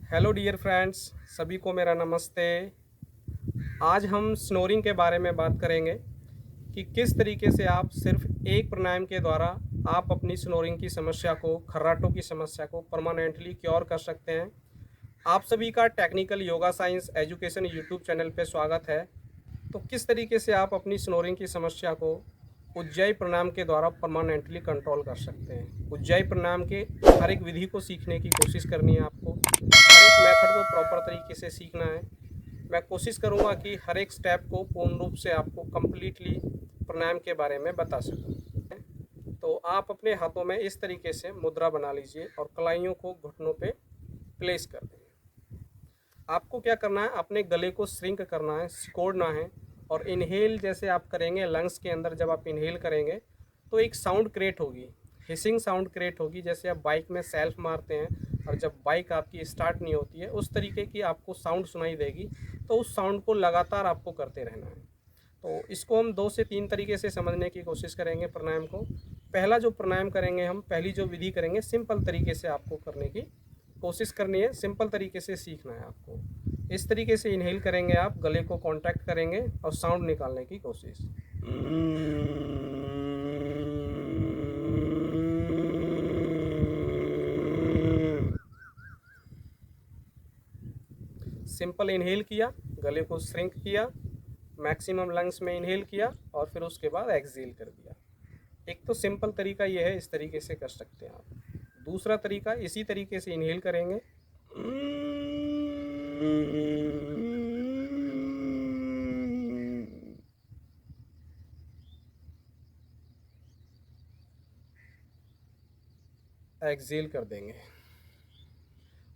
Hello dear friends, सभी को मेरा नमस्ते। आज हम स्नोरिंग के बारे में बात करेंगे कि किस तरीके से आप सिर्फ एक प्राणायाम के द्वारा आप अपनी स्नोरिंग की समस्या को, खर्राटों की समस्या को परमानेंटली क्योर कर सकते हैं। आप सभी का technical yoga science education YouTube channel पे स्वागत है। तो किस तरीके से आप अपनी स्नोरिंग की समस्या को उज्जाई प्राणायाम के द्वारा परमानेंटली कंट्रोल कर सकते हैं। उज्जाई प्राणायाम के हर एक विधि को सीखने की कोशिश करनी है आपको, हर एक मेथड को प्रॉपर तरीके से सीखना है। मैं कोशिश करूंगा कि हर एक स्टेप को पूर्ण रूप से आपको कंप्लीटली प्राणायाम के बारे में बता सकूं। तो आप अपने हाथों में इस तरीके से मुद्रा बना लीजिए और कलाइयों को घुटनों पे प्लेस कर दें। आपको क्या करना है, अपने गले को श्रिंक करना है, सिकोड़ना है और इनहेल जैसे आप करेंगे लंग्स के अंदर, जब आप इनहेल करेंगे तो एक साउंड क्रिएट होगी, हिसिंग साउंड क्रिएट होगी। जैसे आप बाइक में सेल्फ मारते हैं और जब बाइक आपकी स्टार्ट नहीं होती है उस तरीके की आपको साउंड सुनाई देगी। तो उस साउंड को लगातार आपको करते रहना है। तो इसको हम 2 से 3 तरीके से समझने की कोशिश करेंगे प्राणायाम को। पहला जो प्राणायाम करेंगे हम, पहली जो विधि करेंगे, सिंपल तरीके से आपको करने की कोशिश करनी है, सिंपल तरीके से सीखना है आपको। इस तरीके से इनहेल करेंगे, आप गले को कांटेक्ट करेंगे और साउंड निकालने की कोशिश। सिंपल इनहेल किया, गले को श्रिंक किया, मैक्सिमम लंग्स में इनहेल किया और फिर उसके बाद एक्सहेल कर दिया। एक तो सिंपल तरीका ये है, इस तरीके से कर सकते हैं आप। दूसरा तरीका, इसी तरीके से इनहेल करेंगे, एक्सहेल कर देंगे।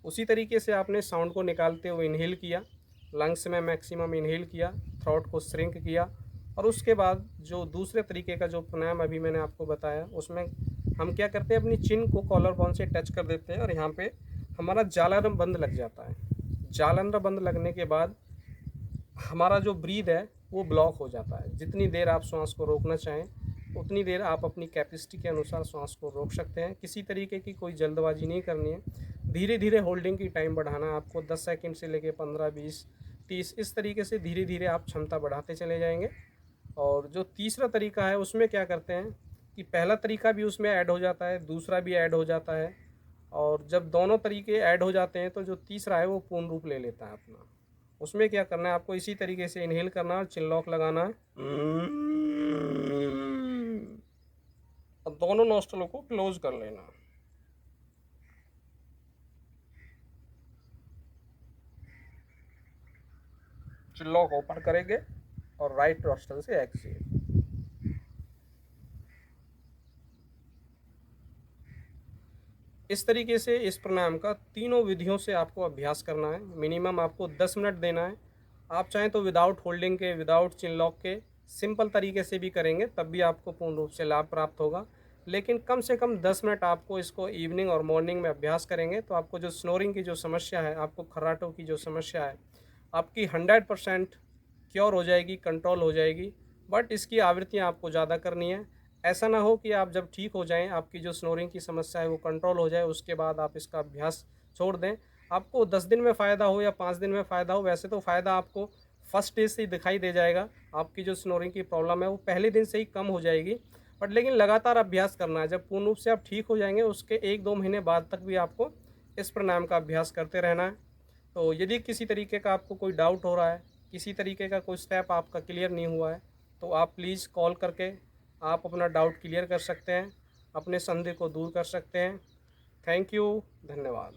उसी तरीके से आपने साउंड को निकालते हुए इनहेल किया, लंग्स में मैक्सिमम इनहेल किया, थ्रोट को श्रिंक किया और उसके बाद जो दूसरे तरीके का जो प्राणायाम अभी मैंने आपको बताया, उसमें हम क्या करते हैं, अपनी चिन को कॉलर बोन से टच कर देते हैं और यहाँ पे हमारा जालर बंद लग जाता है। जालंधर बंद लगने के बाद हमारा जो ब्रीद है वो ब्लॉक हो जाता है। जितनी देर आप श्वास को रोकना चाहें उतनी देर आप अपनी कैपेसिटी के अनुसार श्वास को रोक सकते हैं। किसी तरीके की कोई जल्दबाजी नहीं करनी है, धीरे धीरे होल्डिंग की टाइम बढ़ाना है आपको। 10 सेकंड से लेके 15, 20, 30 इस तरीके से धीरे धीरे आप क्षमता बढ़ाते चले जाएंगे। और जो तीसरा तरीका है उसमें क्या करते हैं कि पहला तरीका भी उसमें ऐड हो जाता है, दूसरा भी ऐड हो जाता है और जब दोनों तरीके ऐड हो जाते हैं तो जो तीसरा है वो पूर्ण रूप ले लेता है अपना। उसमें क्या करना है, आपको इसी तरीके से इनहेल करना है, चिन लॉक लगाना है और दोनों नोस्ट्रलों को क्लोज कर लेना है। चिन लॉक ओपन करेंगे और राइट नोस्ट्रल से एक्सहेल। इस तरीके से इस प्राणायाम का तीनों विधियों से आपको अभ्यास करना है। मिनिमम आपको 10 मिनट देना है। आप चाहें तो विदाउट होल्डिंग के, विदाउट चिन लॉक के, सिंपल तरीके से भी करेंगे तब भी आपको पूर्ण रूप से लाभ प्राप्त होगा। लेकिन कम से कम 10 मिनट आपको इसको इवनिंग और मॉर्निंग में अभ्यास करेंगे तो आपको जो स्नोरिंग की जो समस्या है, आपको खर्राटों की जो समस्या है, आपकी 100% क्योर हो जाएगी, कंट्रोल हो जाएगी। बट इसकी आवृत्तियाँ आपको ज़्यादा करनी है। ऐसा ना हो कि आप जब ठीक हो जाएं, आपकी जो स्नोरिंग की समस्या है वो कंट्रोल हो जाए, उसके बाद आप इसका अभ्यास छोड़ दें। आपको 10 दिन में फ़ायदा हो या 5 दिन में फ़ायदा हो, वैसे तो फ़ायदा आपको फर्स्ट डे से ही दिखाई दे जाएगा। आपकी जो स्नोरिंग की प्रॉब्लम है वो पहले दिन से ही कम हो जाएगी। बट लेकिन लगातार अभ्यास करना है। जब पूर्ण रूप से आप ठीक हो जाएंगे उसके 1-2 महीने बाद तक भी आपको इस प्राणायाम का अभ्यास करते रहना है। तो यदि किसी तरीके का आपको कोई डाउट हो रहा है, किसी तरीके का कोई स्टेप आपका क्लियर नहीं हुआ है, तो आप प्लीज़ कॉल करके आप अपना डाउट क्लियर कर सकते हैं, अपने संदेह को दूर कर सकते हैं। थैंक यू, धन्यवाद।